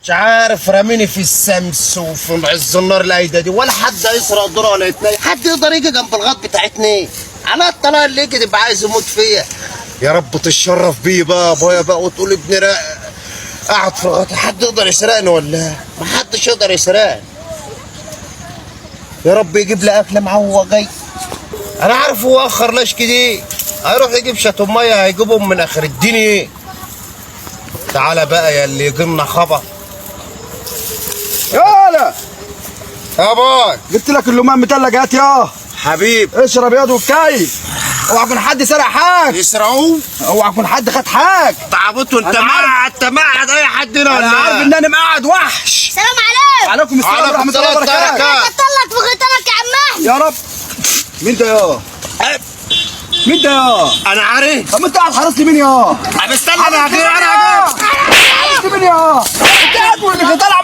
مش عارف راميني في السمس وفي عز النار القايده دي، ولا حد هيسرق ذره ولا يتنين، حد يقدر يجي جنب الغط بتاعتنا. على الطلاق اللي يجي تبقى عايز يموت فيا. يا رب تتشرف بيه بقى ابويا بقى وتقول ابني قاعد في الغط، حد يقدر يسرقني ولا ما حدش يقدر يسرقني. يا رب يجيب لي اكل معاه وهو جاي. انا عارف هو اخر ليش كده، هيروح يجيب شاتو ميه هيجيبهم من اخر الدنيا. تعالى بقى يا اللي يجي لنا خبر. يالا يا باي جبت لك اللومان متلج، هات يا حبيب. اشرب ياض وكيف. اوعى يكون حد سرق حاج، يسرقوه؟ اوعى يكون حد خد حاج. تعبته انت مقعد اي حد هنا انا عارف ان انا مقعد وحش. سلام عليكم. وعليكم السلام ورحمه الله وبركاته. طلعت في غيطانك يا عم احمد. يا رب. مين ده يا؟ مين ده يا؟ انا عارف. طب انت قاعد حرس لي مين يا؟ طب استنى انا هجي. حرس لي مين يا؟ انت قاعد واللي طالع